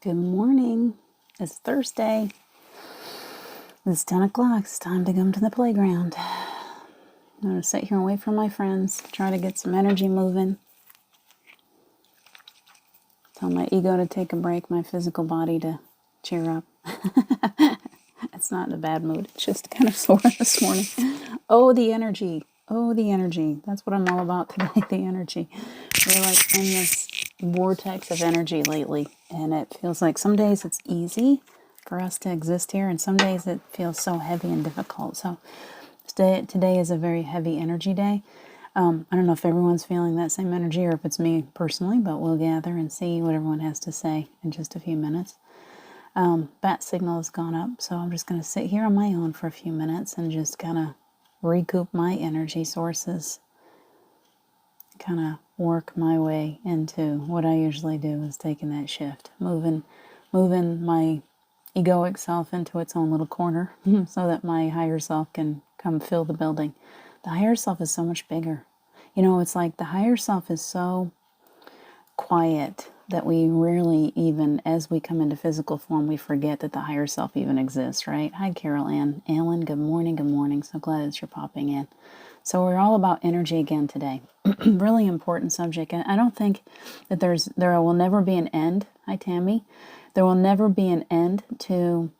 Good morning. It's Thursday. It's 10 o'clock. It's time to come to the playground. I'm going to sit here and wait for my friends, try to get some energy moving. Tell my ego to take a break, my physical body to cheer up. It's not in a bad mood. It's just kind of sore this morning. Oh, the energy. Oh, the energy. That's what I'm all about today, the energy. We're like in this vortex of energy lately, and it feels like some days it's easy for us to exist here, and some days it feels so heavy and difficult. So today is a very heavy energy day. I don't know if everyone's feeling that same energy or if it's me personally, but we'll gather and see what everyone has to say in just a few minutes. Bat signal has gone up, so I'm just going to sit here on my own for a few minutes and just kind of recoup my energy sources, kind of work my way into what I usually do is taking that shift, moving my egoic self into its own little corner so that my higher self can come fill the building. The higher self is so much bigger. You know, it's like the higher self is so quiet that we rarely even, as we come into physical form, we forget that the higher self even exists, right? Hi, Carol Ann. Alan, good morning, good morning. So glad that you're popping in. So we're all about energy again today. Really important subject. And I don't think that there will never be an end. Hi, Tammy. There will never be an end to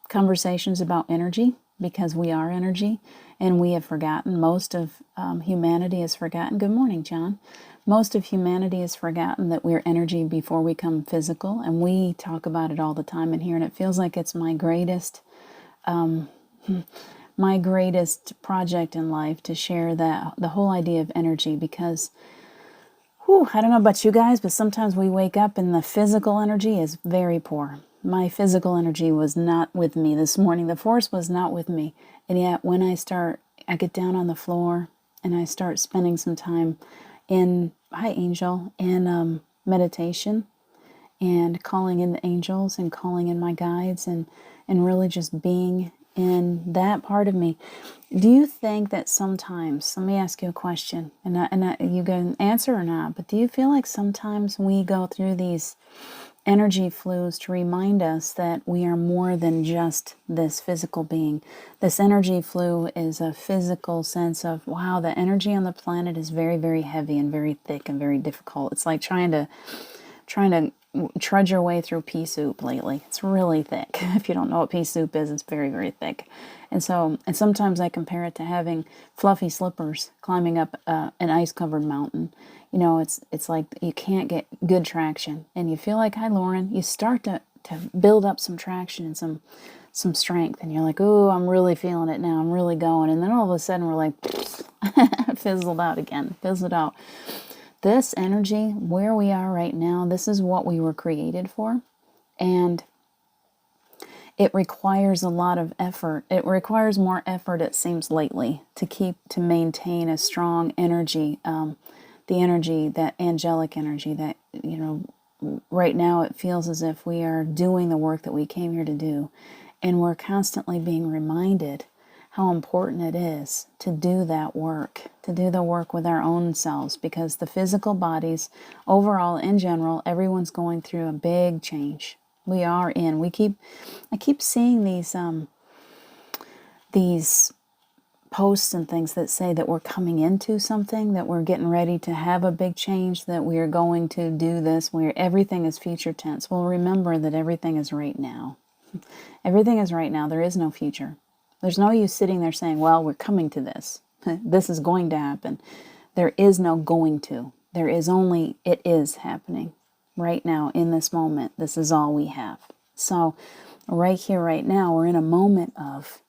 conversations about energy because we are energy and we have forgotten. Most of humanity has forgotten. Good morning, John. Most of humanity has forgotten that we're energy before we come physical, and we talk about it all the time in here, and it feels like it's my greatest project in life to share that the whole idea of energy because I don't know about you guys, but sometimes we wake up and the physical energy is very poor. My physical energy was not with me this morning. The force was not with me. And yet when I get down on the floor and I start spending some time in, hi Angel, in meditation and calling in the angels and calling in my guides and really just being in that part of me. Do you think that sometimes, let me ask you a question, and you can answer or not, but do you feel like sometimes we go through these energy flows to remind us that we are more than just this physical being? This energy flow is a physical sense of, wow, the energy on the planet is very, very heavy and very thick and very difficult. It's like trying to trudge your way through pea soup lately. It's really thick. If you don't know what pea soup is, it's very, very thick. And sometimes I compare it to having fluffy slippers climbing up an ice-covered mountain. You know, it's like you can't get good traction. And you feel like, hi, Lauren, you start to build up some traction and some strength. And you're like, oh, I'm really feeling it now. I'm really going. And then all of a sudden we're like, fizzled out again, fizzled out. This energy, where we are right now, this is what we were created for. And it requires a lot of effort. It requires more effort, it seems, lately to maintain a strong energy, the energy, that angelic energy that, you know, right now it feels as if we are doing the work that we came here to do. And we're constantly being reminded how important it is to do that work, to do the work with our own selves, because the physical bodies, overall, in general, everyone's going through a big change. I keep seeing these posts and things that say that we're coming into something, that we're getting ready to have a big change, that we are going to do this, where everything is future tense. Well, remember that everything is right now. Everything is right now. There is no future. There's no use sitting there saying, well, we're coming to this. This is going to happen. There is no going to. There is only, it is happening right now in this moment. This is all we have. So right here, right now, we're in a moment of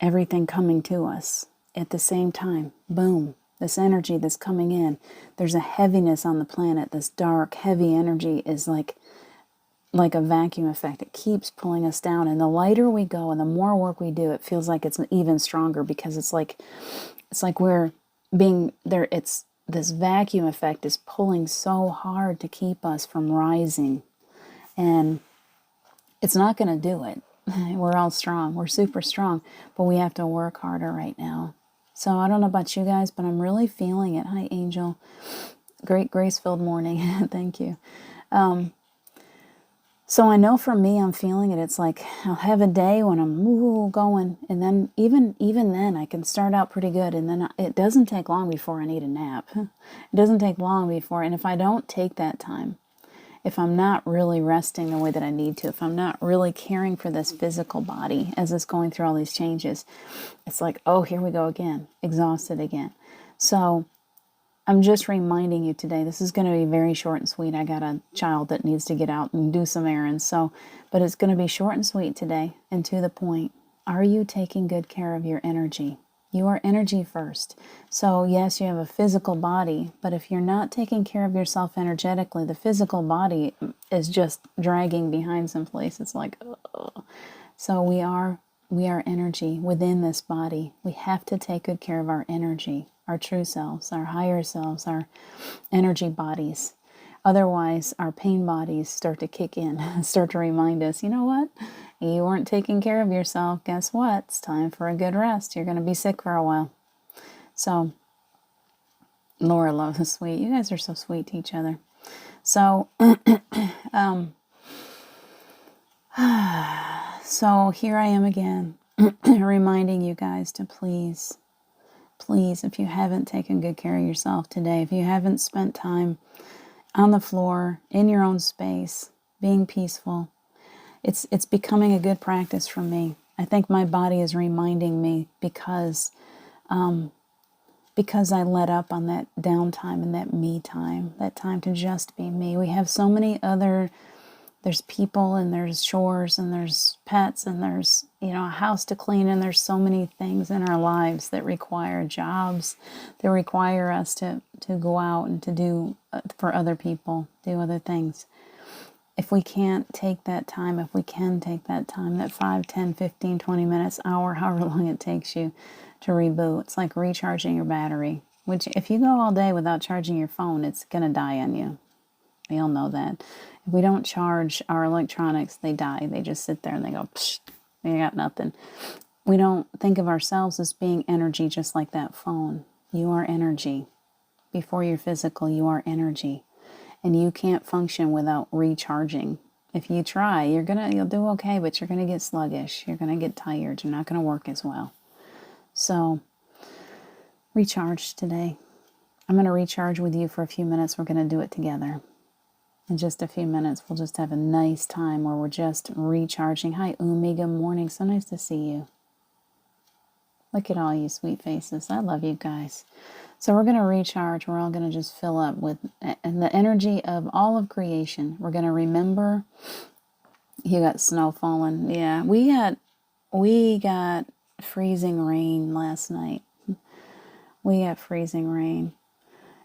everything coming to us at the same time. Boom. This energy that's coming in. There's a heaviness on the planet. This dark, heavy energy is like a vacuum effect. It keeps pulling us down, and the lighter we go and the more work we do, it feels like it's even stronger, because it's like we're being there. It's this vacuum effect is pulling so hard to keep us from rising, and it's not going to do it. We're all strong. We're super strong, but we have to work harder right now. So I don't know about you guys, but I'm really feeling it. Hi, Angel. great grace-filled morning. Thank you. So I know for me, I'm feeling it. It's like I'll have a day when I'm going, and then even then, I can start out pretty good, and then it doesn't take long before I need a nap. It doesn't take long before, and if I don't take that time, if I'm not really resting the way that I need to, if I'm not really caring for this physical body as it's going through all these changes, it's like, oh, here we go again, exhausted again. So I'm just reminding you today, this is going to be very short and sweet. I got a child that needs to get out and do some errands, but it's going to be short and sweet today and to the point. Are you taking good care of your energy? You are energy first. So yes, you have a physical body, but if you're not taking care of yourself energetically, the physical body is just dragging behind someplace. It's like, ugh. So we are energy within this body. We have to take good care of our energy, our true selves, our higher selves, our energy bodies. Otherwise, our pain bodies start to kick in, start to remind us, you know what? You weren't taking care of yourself. Guess what? It's time for a good rest. You're going to be sick for a while. So, Laura loves the sweet. You guys are so sweet to each other. So, so here I am again, reminding you guys to please, if you haven't taken good care of yourself today, if you haven't spent time on the floor, in your own space, being peaceful, it's becoming a good practice for me. I think my body is reminding me because I let up on that downtime and that me time, that time to just be me. We have so many other, there's people and there's chores and there's pets and there's, a house to clean, and there's so many things in our lives that require jobs, that require us to go out and to do for other people, do other things. If we can't take that time, if we can take that time, that 5, 10, 15, 20 minutes, hour, however long it takes you to reboot, it's like recharging your battery, which if you go all day without charging your phone, it's going to die on you. We all know that. If we don't charge our electronics, they die. They just sit there and they go, psh, they got nothing. We don't think of ourselves as being energy just like that phone. You are energy. Before you're physical, you are energy. And you can't function without recharging. If you try, you'll do okay, but you're going to get sluggish. You're going to get tired. You're not going to work as well. So, recharge today. I'm going to recharge with you for a few minutes. We're going to do it together. In just a few minutes, we'll just have a nice time where we're just recharging. Hi, Umi. Good morning. So nice to see you. Look at all you sweet faces. I love you guys. So we're going to recharge. We're all going to just fill up with the energy of all of creation. We're going to remember. You got snow falling. Yeah, we got freezing rain last night. We got freezing rain.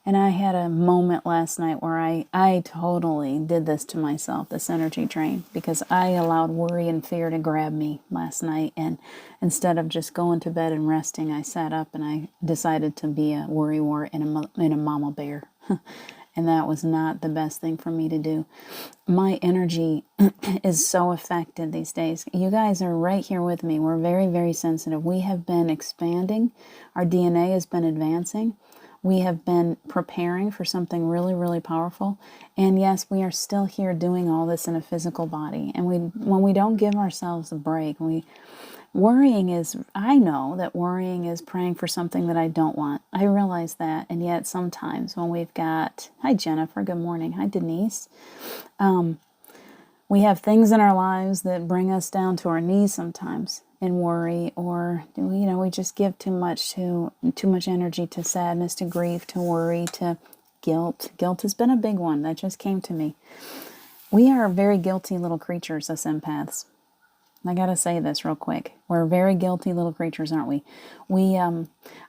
And I had a moment last night where I totally did this to myself, this energy drain, because I allowed worry and fear to grab me last night. And instead of just going to bed and resting, I sat up and I decided to be a worrywart and a mama bear. And that was not the best thing for me to do. My energy is so affected these days. You guys are right here with me. We're very, very sensitive. We have been expanding. Our DNA has been advancing. We have been preparing for something really, really powerful. And yes, we are still here doing all this in a physical body. And when we don't give ourselves a break, I know that worrying is praying for something that I don't want. I realize that. And yet sometimes when we've got, hi Jennifer, good morning. Hi Denise. We have things in our lives that bring us down to our knees sometimes in worry, or we just give too much energy to sadness, to grief, to worry, to guilt. Guilt has been a big one that just came to me. We are very guilty little creatures, us empaths. I gotta say this real quick. We're very guilty little creatures, aren't we?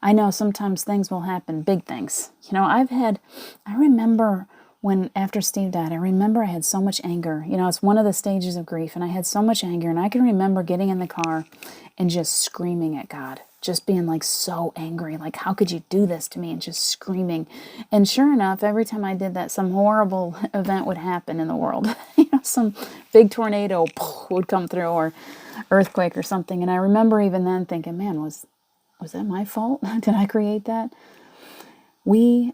I know sometimes things will happen, big things. I remember when after Steve died, I remember I had so much anger. It's one of the stages of grief, and I had so much anger, and I can remember getting in the car and just screaming at God, just being like so angry, like how could you do this to me, and just screaming. And sure enough, every time I did that, some horrible event would happen in the world. Some big tornado would come through, or earthquake or something. And I remember even then thinking, man, was that my fault? Did I create that? We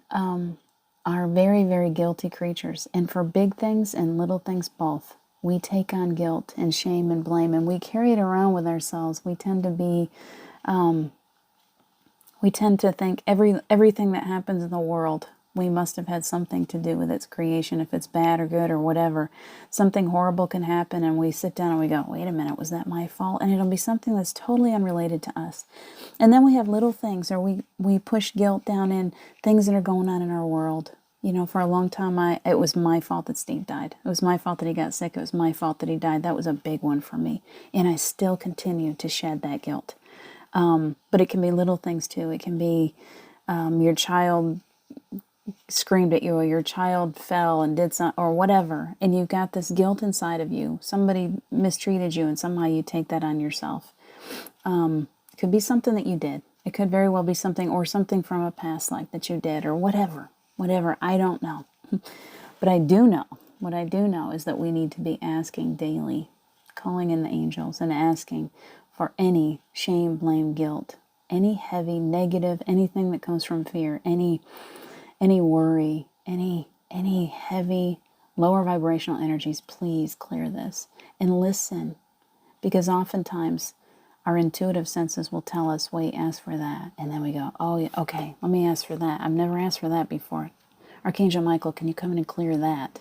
are very, very guilty creatures. And for big things and little things both, we take on guilt and shame and blame, and we carry it around with ourselves. We tend to be, we tend to think everything that happens in the world, we must have had something to do with its creation, if it's bad or good or whatever. Something horrible can happen, and we sit down and we go, wait a minute, was that my fault? And it'll be something that's totally unrelated to us. And then we have little things, or we push guilt down in things that are going on in our world. You know, for a long time, it was my fault that Steve died. It was my fault that he got sick. It was my fault that he died. That was a big one for me. And I still continue to shed that guilt. But it can be little things too. It can be your child screamed at you, or your child fell and did something, or whatever, and you've got this guilt inside of you. Somebody mistreated you, and somehow you take that on yourself. It could be something that you did. It could very well be something, or something from a past life that you did, or whatever. I don't know. But I do know, what I do know is that we need to be asking daily, calling in the angels and asking for any shame, blame, guilt, any heavy, negative, anything that comes from fear, any worry, any heavy, lower vibrational energies. Please clear this and listen, because oftentimes our intuitive senses will tell us, wait, ask for that. And then we go, oh, yeah, okay, let me ask for that. I've never asked for that before. Archangel Michael, can you come in and clear that?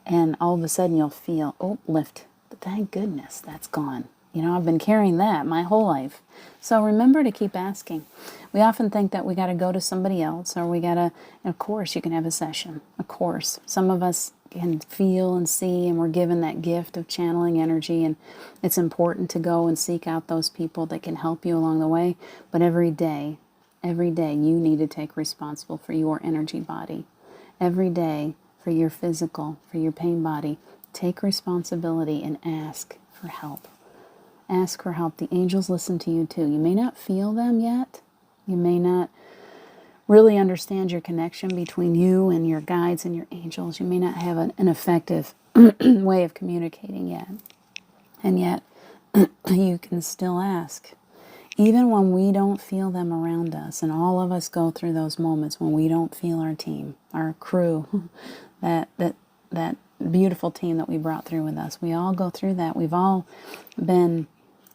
And all of a sudden you'll feel, oh, lift. Thank goodness that's gone. You know, I've been carrying that my whole life. So remember to keep asking. We often think that we got to go to somebody else, or we got to, of course, you can have a session. Of course. Some of us can feel and see, and we're given that gift of channeling energy, and it's important to go and seek out those people that can help you along the way. But every day, you need to take responsible for your energy body. Every day, for your physical, for your pain body, take responsibility and ask for help. Ask for help. The angels listen to you too. You may not feel them yet. You may not really understand your connection between you and your guides and your angels. You may not have an effective way of communicating yet. And yet, you can still ask. Even when we don't feel them around us, and all of us go through those moments when we don't feel our team, our crew, that beautiful team that we brought through with us. We all go through that. We've all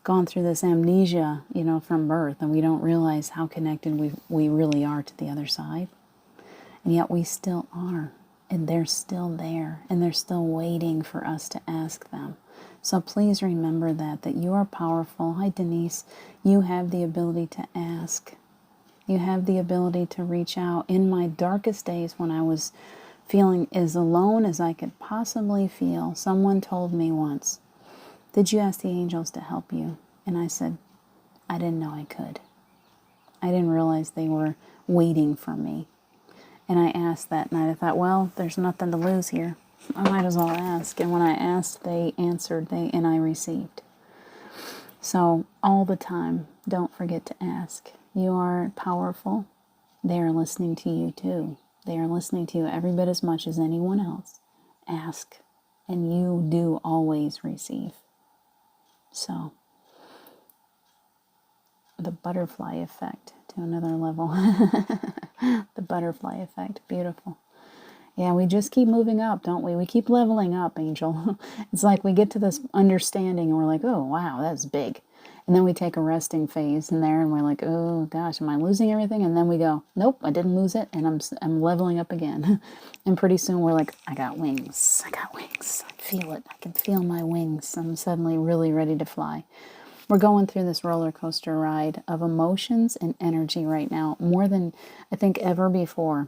gone through this amnesia, you know, from birth, and we don't realize how connected we really are to the other side. And yet we still are, and they're still there, and they're still waiting for us to ask them. So please remember that you are powerful. Hi, Denise. You have the ability to ask. You have the ability to reach out. In my darkest days, when I was feeling as alone as I could possibly feel, someone told me once, did you ask the angels to help you? And I said, I didn't know I could. I didn't realize they were waiting for me. And I asked that night. I thought, well, there's nothing to lose here. I might as well ask. And when I asked, they answered, and I received. So all the time, don't forget to ask. You are powerful. They are listening to you too. They are listening to you every bit as much as anyone else. Ask, and you do always receive. So, the butterfly effect to another level. The butterfly effect, beautiful. Yeah, we just keep moving up, don't we? We keep leveling up, Angel. It's like we get to this understanding and we're like, oh, wow, that's big. And then we take a resting phase in there and we're like, oh, gosh, am I losing everything? And then we go, nope, I didn't lose it, and I'm leveling up again. And pretty soon we're like, I got wings. I feel it. I can feel my wings. I'm suddenly really ready to fly. We're going through this roller coaster ride of emotions and energy right now, more than I think ever before.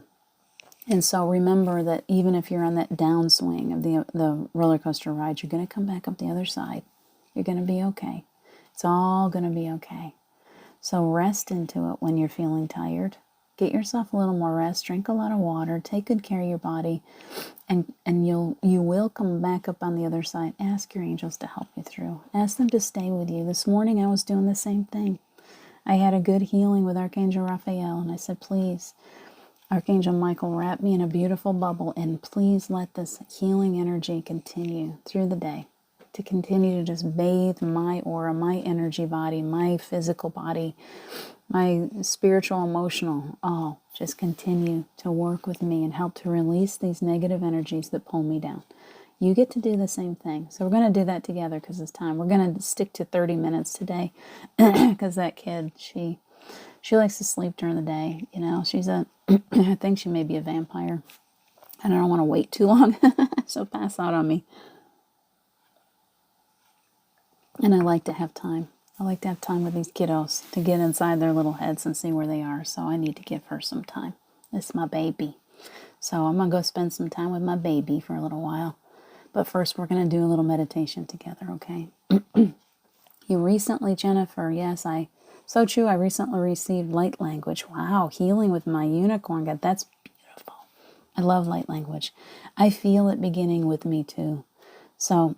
And so remember that even if you're on that downswing of the roller coaster ride, you're going to come back up the other side. You're going to be okay. It's all going to be okay. So rest into it when you're feeling tired. Get yourself a little more rest. Drink a lot of water. Take good care of your body. And you will come back up on the other side. Ask your angels to help you through. Ask them to stay with you. This morning I was doing the same thing. I had a good healing with Archangel Raphael, and I said, please, Archangel Michael, wrap me in a beautiful bubble, and please let this healing energy continue through the day, to continue to just bathe my aura, my energy body, my physical body, my spiritual, emotional, all just continue to work with me and help to release these negative energies that pull me down. You get to do the same thing. So we're going to do that together because it's time. We're going to stick to 30 minutes today because that kid, she likes to sleep during the day. You know, she's a, I think she may be a vampire. And I don't want to wait too long. She'll pass out on me. And I like to have time. I like to have time with these kiddos to get inside their little heads and see where they are. So I need to give her some time. It's my baby. So I'm going to go spend some time with my baby for a little while. But first, we're going to do a little meditation together, okay? You recently, Jennifer, yes, so true, I recently received light language. Wow, healing with my unicorn God, that's beautiful. I love light language. I feel it beginning with me too. So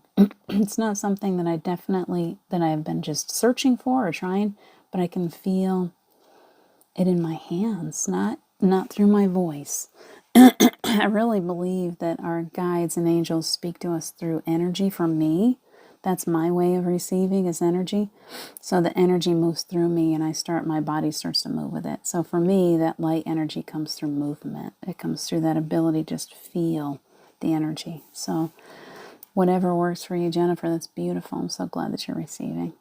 it's not something that that I've been just searching for or trying, but I can feel it in my hands, not through my voice. I really believe that our guides and angels speak to us through energy from me. That's my way of receiving is energy. So the energy moves through me and my body starts to move with it. So for me, that light energy comes through movement. It comes through that ability to just feel the energy. So whatever works for you, Jennifer, that's beautiful. I'm so glad that you're receiving.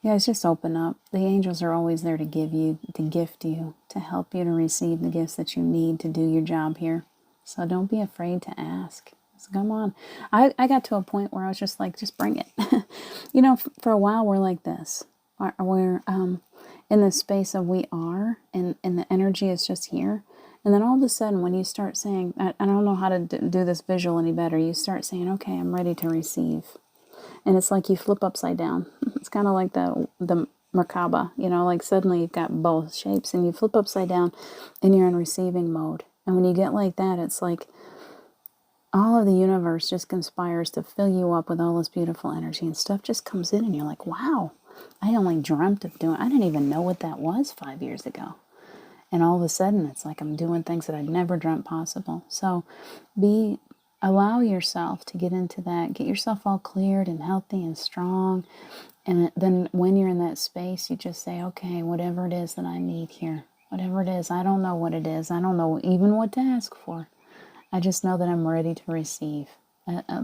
You guys just open up. The angels are always there to give you, to gift you, to help you to receive the gifts that you need to do your job here. So don't be afraid to ask. So come on. I got to a point where I was just like, just bring it. You know, for a while we're like this. We're in the space of we are, and the energy is just here. And then all of a sudden, when you start saying, I don't know how to do this visual any better, you start saying, okay, I'm ready to receive. And it's like you flip upside down. It's kind of like the Merkaba, you know, like suddenly you've got both shapes and you flip upside down and you're in receiving mode. And when you get like that, it's like all of the universe just conspires to fill you up with all this beautiful energy and stuff just comes in and you're like, wow, I only dreamt of doing, I didn't even know what that was 5 years ago. And all of a sudden, it's like I'm doing things that I'd never dreamt possible. So allow yourself to get into that. Get yourself all cleared and healthy and strong. And then when you're in that space, you just say, okay, whatever it is that I need here, whatever it is, I don't know what it is. I don't know even what to ask for. I just know that I'm ready to receive.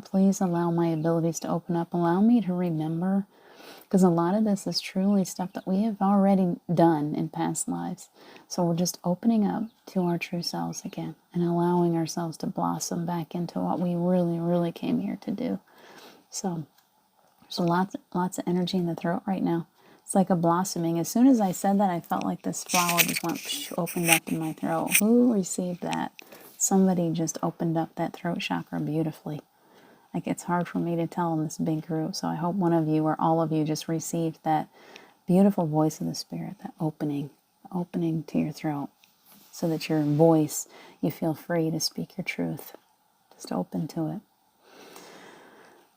Please allow my abilities to open up. Allow me to remember. Because a lot of this is truly stuff that we have already done in past lives. So we're just opening up to our true selves again and allowing ourselves to blossom back into what we really, really came here to do. So there's lots of energy in the throat right now. It's like a blossoming. As soon as I said that, I felt like this flower just went opened up in my throat. Who received that? Somebody just opened up that throat chakra beautifully. Like it's hard for me to tell in this big group. So I hope one of you or all of you just received that beautiful voice of the Spirit, that opening to your throat so that your voice, you feel free to speak your truth. Just open to it.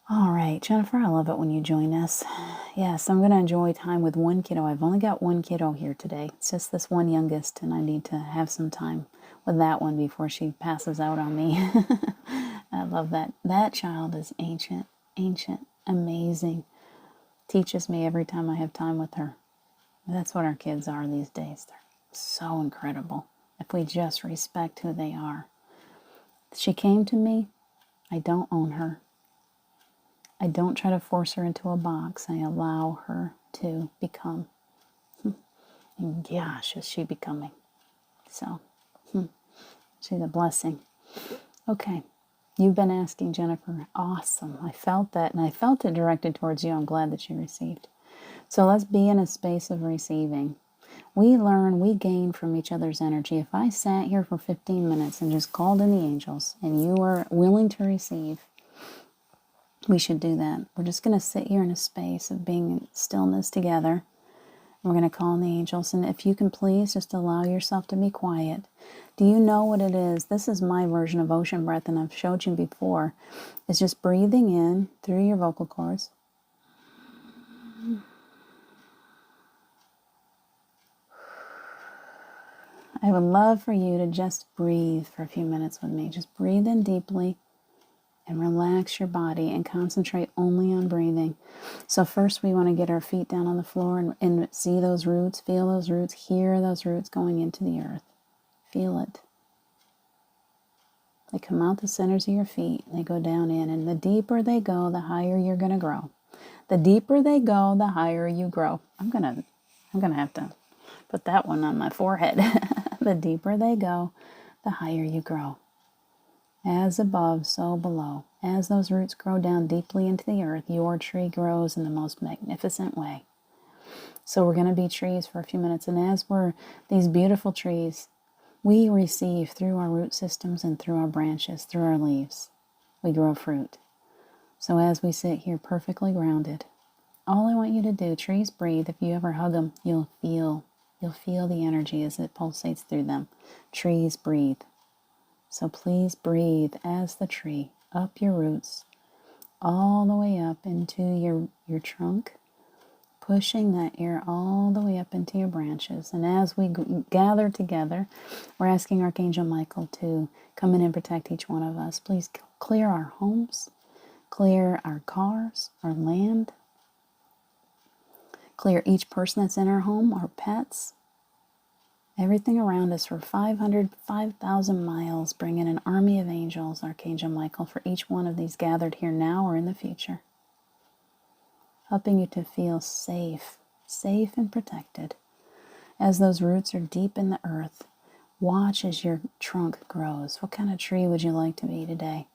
All right, Jennifer, I love it when you join us. Yes, I'm going to enjoy time with one kiddo. I've only got one kiddo here today. It's just this one youngest, and I need to have some time with that one before she passes out on me. I love that. That child is ancient, amazing. Teaches me every time I have time with her. That's what our kids are these days. They're so incredible. If we just respect who they are. She came to me. I don't own her. I don't try to force her into a box. I allow her to become. And gosh, is she becoming. So, she's a blessing. Okay. You've been asking, Jennifer. Awesome. I felt that, and I felt it directed towards you. I'm glad that you received. So let's be in a space of receiving. We learn, we gain from each other's energy. If I sat here for 15 minutes and just called in the angels, and you were willing to receive, we should do that. We're just going to sit here in a space of being in stillness together. We're going to call in the angels. And if you can please just allow yourself to be quiet. Do you know what it is? This is my version of ocean breath, and I've showed you before. It's just breathing in through your vocal cords. I would love for you to just breathe for a few minutes with me. Just breathe in deeply and relax your body and concentrate only on breathing. So first we want to get our feet down on the floor and see those roots, feel those roots, hear those roots going into the earth. Feel it. They come out the centers of your feet, and they go down in, and the deeper they go, the higher you're going to grow. The deeper they go, the higher you grow. I'm gonna have to put that one on my forehead. The deeper they go, the higher you grow. As above, so below. As those roots grow down deeply into the earth, your tree grows in the most magnificent way. So we're going to be trees for a few minutes, and as we're these beautiful trees, we receive through our root systems and through our branches, through our leaves. We grow fruit. So as we sit here perfectly grounded, all I want you to do, trees breathe. If you ever hug them, you'll feel the energy as it pulsates through them. Trees breathe. So please breathe as the tree, up your roots, all the way up into your trunk, pushing that air all the way up into your branches. And as we gather together, we're asking Archangel Michael to come in and protect each one of us. Please clear our homes, clear our cars, our land, clear each person that's in our home, our pets, everything around us for 5,000 miles. Bring in an army of angels, Archangel Michael, for each one of these gathered here now or in the future. Helping you to feel safe and protected. As those roots are deep in the earth, watch as your trunk grows. What kind of tree would you like to be today?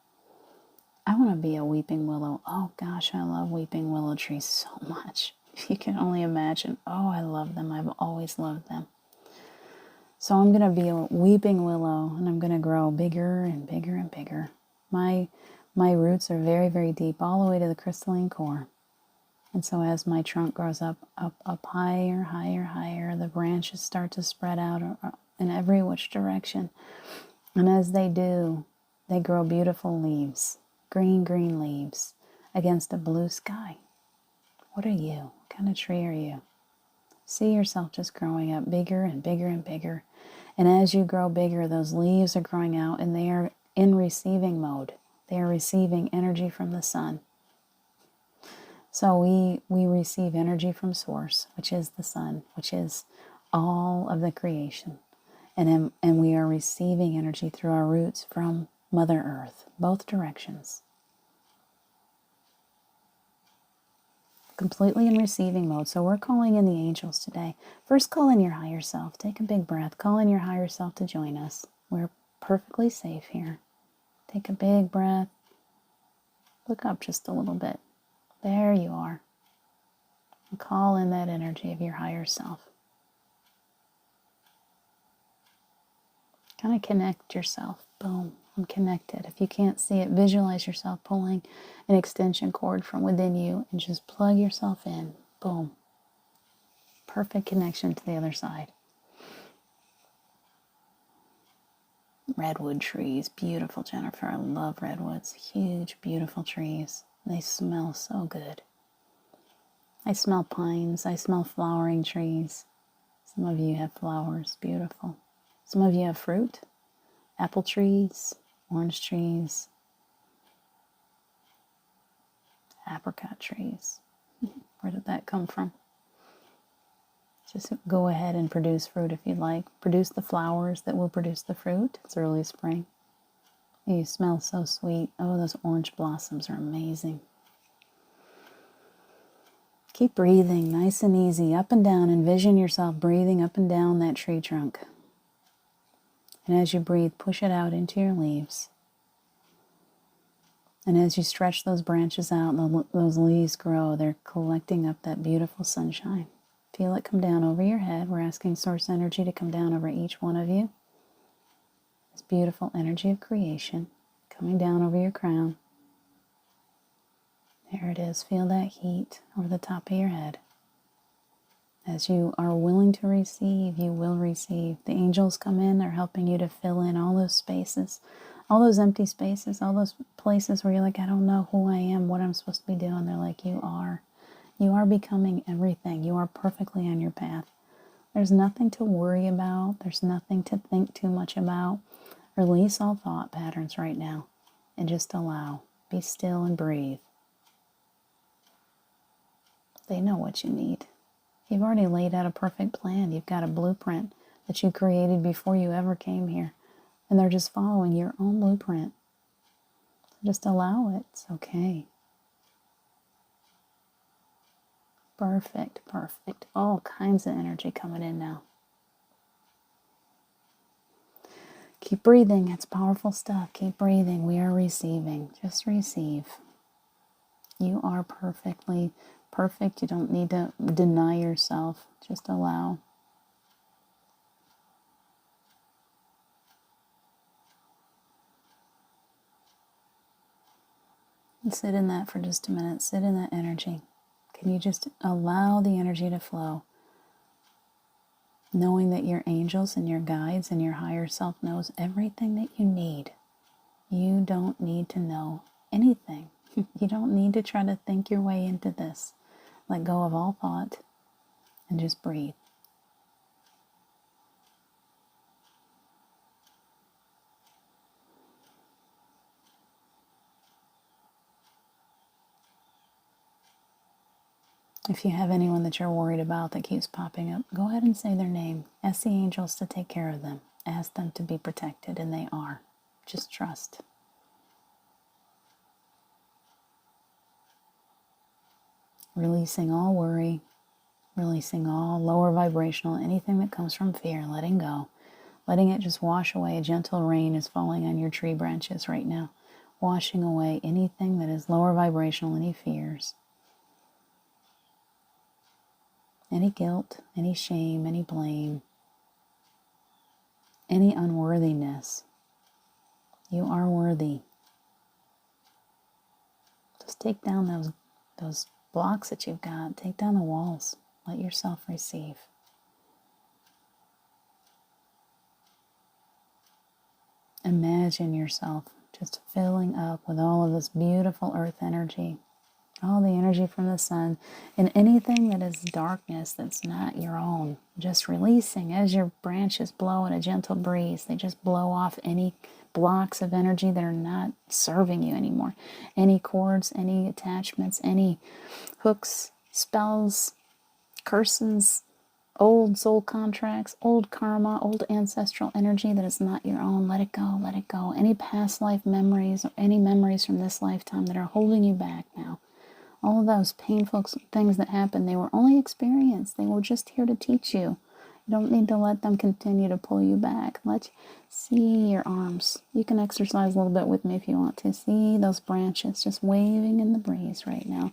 I want to be a weeping willow. Oh gosh, I love weeping willow trees so much. You can only imagine. Oh, I love them. I've always loved them. So I'm going to be a weeping willow, and I'm going to grow bigger and bigger and bigger. My roots are very, very deep, all the way to the crystalline core. And so as my trunk grows up higher, higher, higher, the branches start to spread out in every which direction. And as they do, they grow beautiful leaves, green leaves, against a blue sky. What are you? What kind of tree are you? See yourself just growing up bigger and bigger and bigger. And as you grow bigger, those leaves are growing out, and they are in receiving mode. They are receiving energy from the sun. So we receive energy from Source, which is the sun, which is all of the creation. And we are receiving energy through our roots from Mother Earth, both directions. Completely in receiving mode. So we're calling in the angels today. First, call in your higher self. Take a big breath. Call in your higher self to join us. We're perfectly safe here. Take a big breath. Look up just a little bit. There you are. And call in that energy of your higher self. Kind of connect yourself. Boom. I'm connected. If you can't see it, visualize yourself pulling an extension cord from within you and just plug yourself in. Boom. Perfect connection to the other side. Redwood trees. Beautiful, Jennifer. I love redwoods. Huge, beautiful trees. They smell so good. I smell pines. I smell flowering trees. Some of you have flowers. Beautiful. Some of you have fruit. Apple trees. Orange trees. Apricot trees. Where did that come from? Just go ahead and produce fruit if you'd like. Produce the flowers that will produce the fruit. It's early spring. You smell so sweet. Oh, those orange blossoms are amazing. Keep breathing nice and easy, up and down. Envision yourself breathing up and down that tree trunk. And as you breathe, push it out into your leaves. And as you stretch those branches out and those leaves grow, they're collecting up that beautiful sunshine. Feel it come down over your head. We're asking Source energy to come down over each one of you. This beautiful energy of creation coming down over your crown. There it is. Feel that heat over the top of your head. As you are willing to receive, you will receive. The angels come in. They're helping you to fill in all those spaces, all those empty spaces, all those places where you're like, I don't know who I am, what I'm supposed to be doing. They're like, you are. You are becoming everything. You are perfectly on your path. There's nothing to worry about. There's nothing to think too much about. Release all thought patterns right now and just allow. Be still and breathe. They know what you need. You've already laid out a perfect plan. You've got a blueprint. that you created before you ever came here. And they're just following your own blueprint. Just allow it. It's okay. Perfect, perfect. All kinds of energy coming in now. Keep breathing. It's powerful stuff. Keep breathing. We are receiving. Just receive. You are perfectly perfect. You don't need to deny yourself. Just allow. And sit in that for just a minute. Sit in that energy. Can you just allow the energy to flow? Knowing that your angels and your guides and your higher self knows everything that you need. You don't need to know anything. You don't need to try to think your way into this. Let go of all thought and just breathe. If you have anyone that you're worried about that keeps popping up, go ahead and say their name. Ask the angels to take care of them. Ask them to be protected, and they are. Just trust. Releasing all worry, releasing all lower vibrational, anything that comes from fear, letting go. Letting it just wash away. A gentle rain is falling on your tree branches right now. Washing away anything that is lower vibrational, any fears. Any guilt, any shame, any blame, any unworthiness. You are worthy. Just take down those blocks that you've got. Take down the walls. Let yourself receive. Imagine yourself just filling up with all of this beautiful earth energy. All the energy from the sun, and anything that is darkness that's not your own, just releasing as your branches blow in a gentle breeze. They just blow off any blocks of energy that are not serving you anymore. Any cords, any attachments, any hooks, spells, curses, old soul contracts, old karma, old ancestral energy that is not your own. Let it go, let it go. Any past life memories or any memories from this lifetime that are holding you back now. All of those painful things that happened, they were only experience. They were just here to teach you. You don't need to let them continue to pull you back. See your arms. You can exercise a little bit with me if you want to. See those branches just waving in the breeze right now.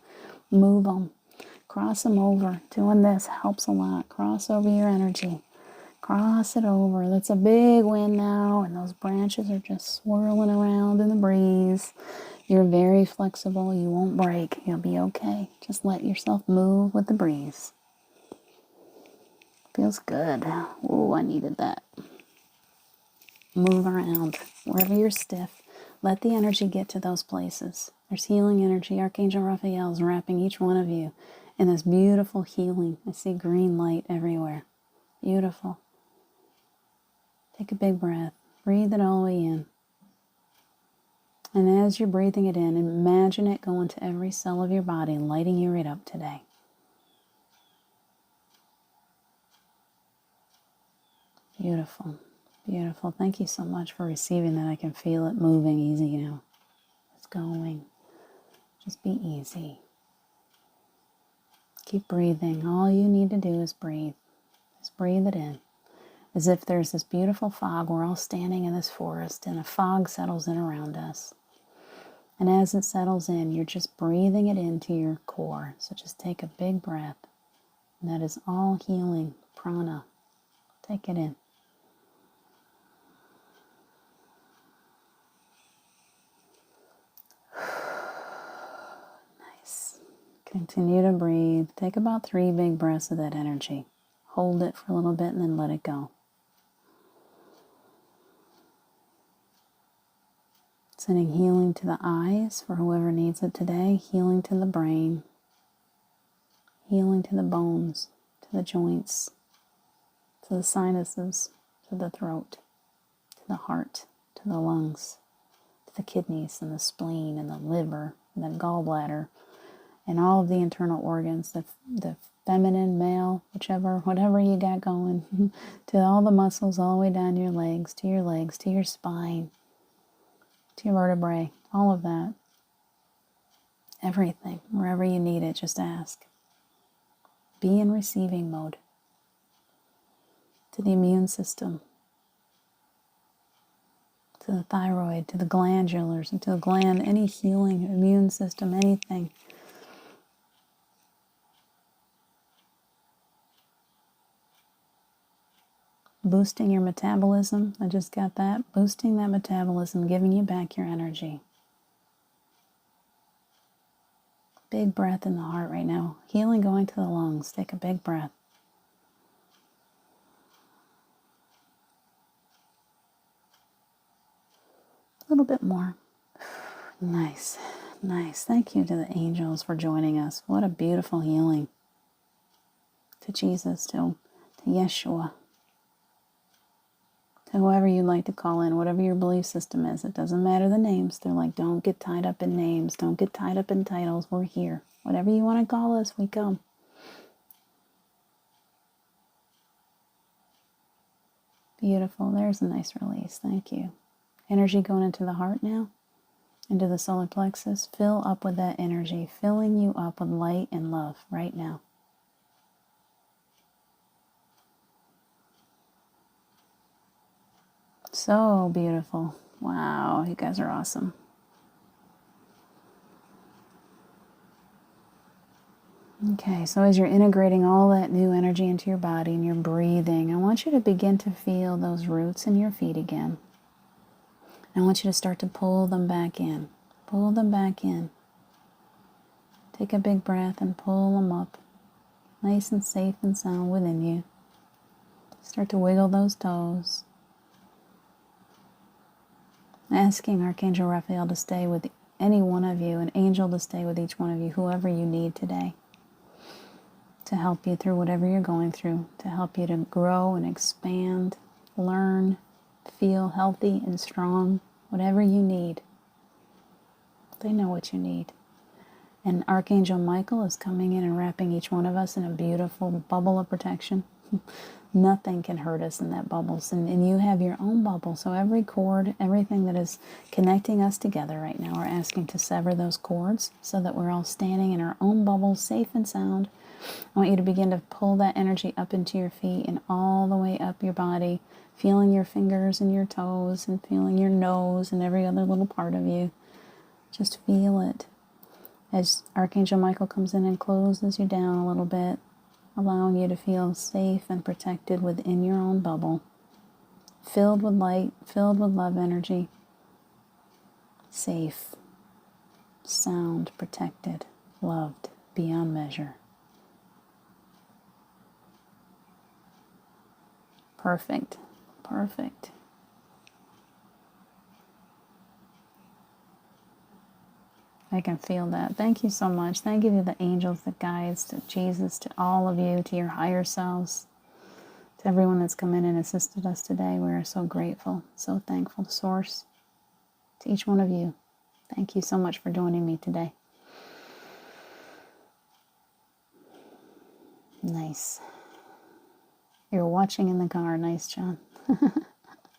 Move them. Cross them over. Doing this helps a lot. Cross over your energy. Cross it over. That's a big wind now, and those branches are just swirling around in the breeze. You're very flexible. You won't break. You'll be okay. Just let yourself move with the breeze. Feels good. Ooh, I needed that. Move around. Wherever you're stiff, let the energy get to those places. There's healing energy. Archangel Raphael is wrapping each one of you in this beautiful healing. I see green light everywhere. Beautiful. Take a big breath. Breathe it all the way in. And as you're breathing it in, imagine it going to every cell of your body and lighting you right up today. Beautiful. Beautiful. Thank you so much for receiving that. I can feel it moving easy now. It's going. Just be easy. Keep breathing. All you need to do is breathe. Just breathe it in. As if there's this beautiful fog. We're all standing in this forest and a fog settles in around us. And as it settles in, you're just breathing it into your core. So just take a big breath. And that is all healing prana. Take it in. Nice. Continue to breathe. Take about 3 big breaths of that energy. Hold it for a little bit and then let it go. Sending healing to the eyes for whoever needs it today. Healing to the brain. Healing to the bones, to the joints, to the sinuses, to the throat, to the heart, to the lungs, to the kidneys and the spleen and the liver and the gallbladder and all of the internal organs, the feminine, male, whichever, whatever you got going, to all the muscles all the way down your legs, to your spine, to your vertebrae, all of that. Everything, wherever you need it, just ask. Be in receiving mode. To the immune system, to the thyroid, to the glandulars, and to the gland, any healing, immune system, anything. Boosting your metabolism, I just got that. Boosting that metabolism, giving you back your energy. Big breath in the heart right now. Healing going to the lungs. Take a big breath. A little bit more. Nice, nice. Thank you to the angels for joining us. What a beautiful healing. To Jesus, to Yeshua, to whoever you'd like to call in, whatever your belief system is. It doesn't matter the names. They're like, don't get tied up in names. Don't get tied up in titles. We're here. Whatever you want to call us, we come. Beautiful. There's a nice release. Thank you. Energy going into the heart now, into the solar plexus. Fill up with that energy, filling you up with light and love right now. So beautiful. Wow, you guys are awesome. Okay, so as you're integrating all that new energy into your body and you're breathing, I want you to begin to feel those roots in your feet again. I want you to start to pull them back in. Pull them back in. Take a big breath and pull them up. Nice and safe and sound within you. Start to wiggle those toes. Asking Archangel Raphael to stay with any one of you, an angel to stay with each one of you, whoever you need today. To help you through whatever you're going through. To help you to grow and expand, learn, feel healthy and strong, whatever you need. They know what you need. And Archangel Michael is coming in and wrapping each one of us in a beautiful bubble of protection. Nothing can hurt us in that bubble. And you have your own bubble. So every cord, everything that is connecting us together right now, we're asking to sever those cords so that we're all standing in our own bubble, safe and sound. I want you to begin to pull that energy up into your feet and all the way up your body, feeling your fingers and your toes and feeling your nose and every other little part of you. Just feel it. As Archangel Michael comes in and closes you down a little bit, allowing you to feel safe and protected within your own bubble, filled with light, filled with love energy, safe, sound, protected, loved beyond measure. Perfect. Perfect. I can feel that. Thank you so much. Thank you to the angels, the guides, to Jesus, to all of you, to your higher selves, to everyone that's come in and assisted us today. We are so grateful, so thankful. Source, to each one of you, thank you so much for joining me today. Nice. You're watching in the car. Nice, John.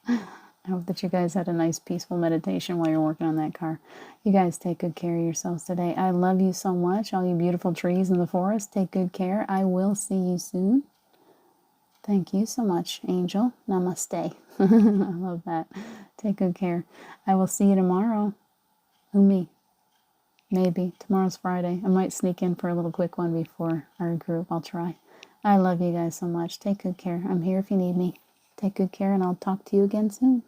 I hope that you guys had a nice peaceful meditation while you're working on that car. You guys take good care of yourselves today. I love you so much. All you beautiful trees in the forest, take good care. I will see you soon. Thank you so much, Angel. Namaste. I love that. Take good care. I will see you tomorrow. Who, me? Maybe. Tomorrow's Friday. I might sneak in for a little quick one before our group. I'll try. I love you guys so much. Take good care. I'm here if you need me. Take good care, and I'll talk to you again soon.